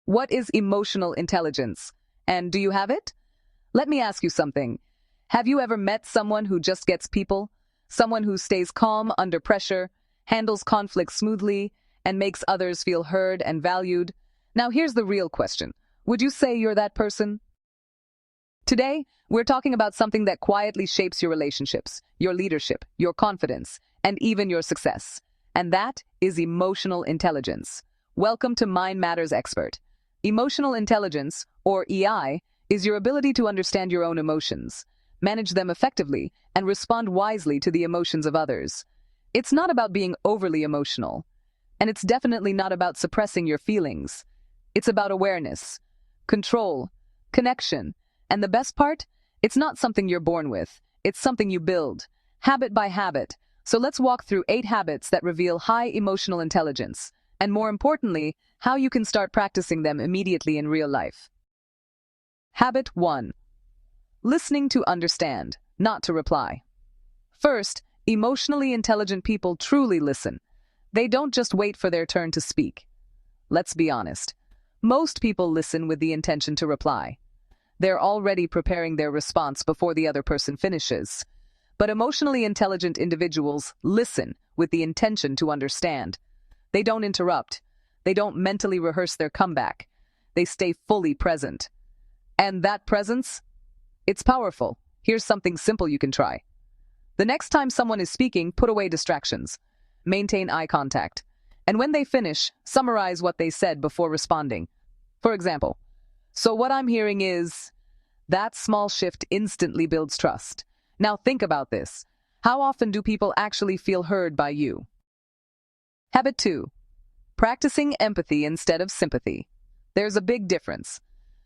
What is emotional intelligence? And do you have it? Let me ask you something. Have you ever met someone who just gets people? Someone who stays calm under pressure, handles conflict smoothly, and makes others feel heard and valued? Now here's the real question. Would you say you're that person? Today, we're talking about something that quietly shapes your relationships, your leadership, your confidence, and even your success. And that is emotional intelligence. Welcome to Mind Matters Expert. Emotional intelligence, or EI, is your ability to understand your own emotions, manage them effectively, and respond wisely to the emotions of others. It's not about being overly emotional, and it's definitely not about suppressing your feelings. It's about awareness, control, connection, and the best part? It's not something you're born with. It's something you build, habit by habit. So let's walk through 8 habits that reveal high emotional intelligence, and more importantly, how you can start practicing them immediately in real life. Habit 1. Listening to understand, not to reply. First, emotionally intelligent people truly listen. They don't just wait for their turn to speak. Let's be honest. Most people listen with the intention to reply. They're already preparing their response before the other person finishes. But emotionally intelligent individuals listen with the intention to understand. They don't interrupt. They don't mentally rehearse their comeback. They stay fully present. And that presence? It's powerful. Here's something simple you can try. The next time someone is speaking, put away distractions. Maintain eye contact. And when they finish, summarize what they said before responding. For example, "So what I'm hearing is..." That small shift instantly builds trust. Now think about this. How often do people actually feel heard by you? Habit 2. Practicing empathy instead of sympathy. There's a big difference.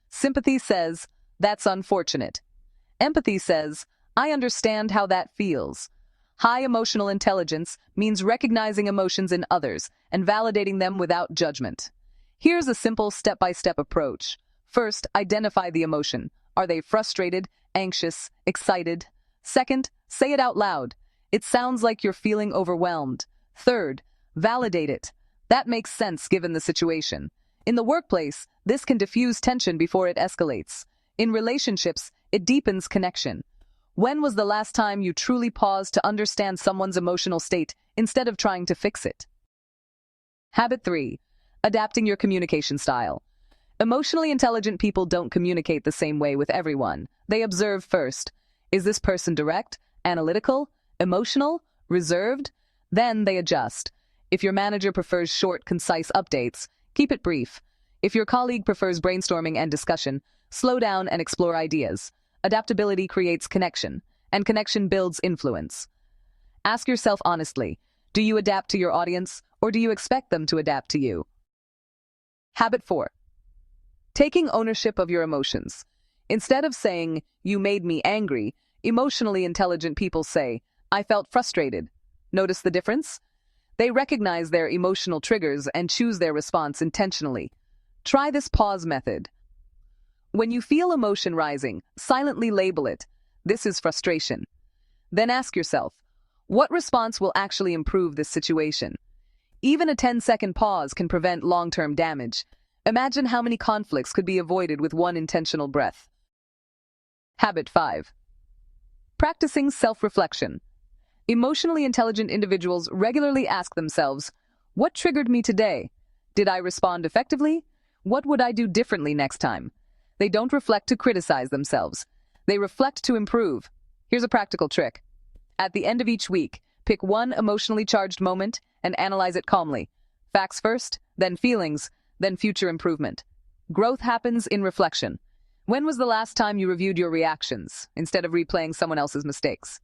Sympathy says, "That's unfortunate." Empathy says, "I understand how that feels." High emotional intelligence means recognizing emotions in others and validating them without judgment. Here's a simple step-by-step approach. First, identify the emotion. Are they frustrated, anxious, excited? Second, say it out loud. It sounds like you're feeling overwhelmed. Third, validate it. That makes sense given the situation. In the workplace, this can diffuse tension before it escalates. In relationships, it deepens connection. When was the last time you truly paused to understand someone's emotional state instead of trying to fix it? Habit 3. Adapting your communication style. Emotionally intelligent people don't communicate the same way with everyone. They observe first. Is this person direct, analytical, emotional, reserved? Then they adjust. If your manager prefers short, concise updates, keep it brief. If your colleague prefers brainstorming and discussion, slow down and explore ideas. Adaptability creates connection, and connection builds influence. Ask yourself honestly, do you adapt to your audience, or do you expect them to adapt to you? Habit 4. Taking ownership of your emotions. Instead of saying, "You made me angry," emotionally intelligent people say, "I felt frustrated." Notice the difference? They recognize their emotional triggers and choose their response intentionally. Try this pause method. When you feel emotion rising, silently label it. This is frustration. Then ask yourself, what response will actually improve this situation? Even a 10-second pause can prevent long-term damage. Imagine how many conflicts could be avoided with one intentional breath. Habit 5. Practicing self-reflection. Emotionally intelligent individuals regularly ask themselves, what triggered me today? Did I respond effectively? What would I do differently next time? They don't reflect to criticize themselves. They reflect to improve. Here's a practical trick. At the end of each week, pick one emotionally charged moment and analyze it calmly. Facts first, then feelings, then future improvement. Growth happens in reflection. When was the last time you reviewed your reactions instead of replaying someone else's mistakes?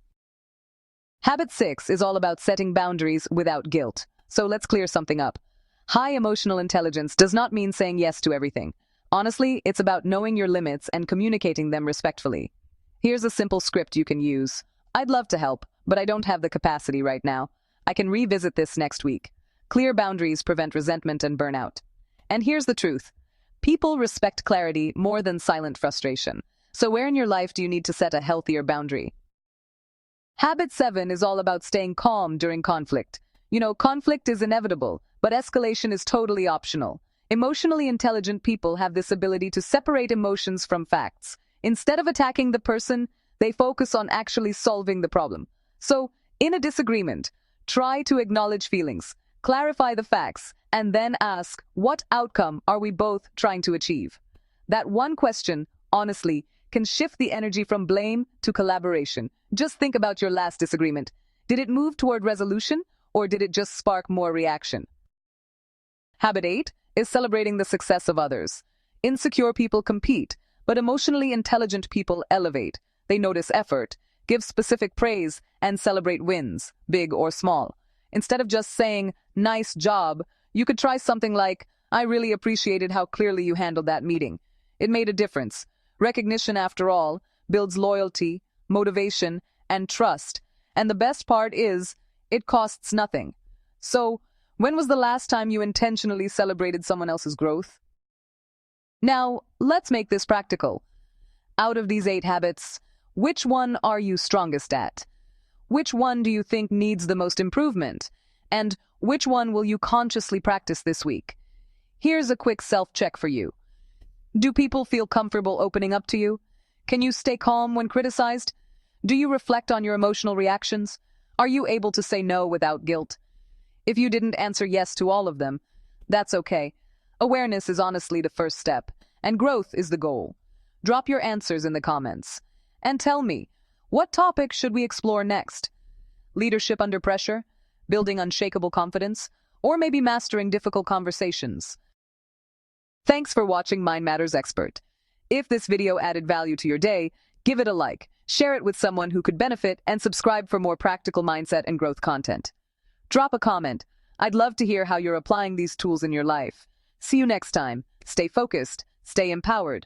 Habit 6 is all about setting boundaries without guilt. So let's clear something up. High emotional intelligence does not mean saying yes to everything. Honestly, it's about knowing your limits and communicating them respectfully. Here's a simple script you can use. I'd love to help, but I don't have the capacity right now. I can revisit this next week. Clear boundaries prevent resentment and burnout. And here's the truth. People respect clarity more than silent frustration. So where in your life do you need to set a healthier boundary? Habit 7 is all about staying calm during conflict. Conflict is inevitable, but escalation is totally optional. Emotionally intelligent people have this ability to separate emotions from facts. Instead of attacking the person, they focus on actually solving the problem. So, in a disagreement, try to acknowledge feelings, clarify the facts, and then ask, what outcome are we both trying to achieve? That one question, honestly, can shift the energy from blame to collaboration. Just think about your last disagreement. Did it move toward resolution, or did it just spark more reaction? Habit 8 is celebrating the success of others. Insecure people compete, but emotionally intelligent people elevate. They notice effort, give specific praise, and celebrate wins, big or small. Instead of just saying, nice job, you could try something like, I really appreciated how clearly you handled that meeting. It made a difference. Recognition, after all, builds loyalty, motivation, and trust. And the best part is, it costs nothing. So, when was the last time you intentionally celebrated someone else's growth? Now, let's make this practical. Out of these 8 habits, which one are you strongest at? Which one do you think needs the most improvement? And which one will you consciously practice this week? Here's a quick self-check for you. Do people feel comfortable opening up to you? Can you stay calm when criticized? Do you reflect on your emotional reactions? Are you able to say no without guilt? If you didn't answer yes to all of them, that's okay. Awareness is honestly the first step, and growth is the goal. Drop your answers in the comments. And tell me, what topic should we explore next? Leadership under pressure? Building unshakable confidence? Or maybe mastering difficult conversations? Thanks for watching Mind Matters Expert. If this video added value to your day, give it a like, share it with someone who could benefit, and subscribe for more practical mindset and growth content. Drop a comment. I'd love to hear how you're applying these tools in your life. See you next time. Stay focused, stay empowered.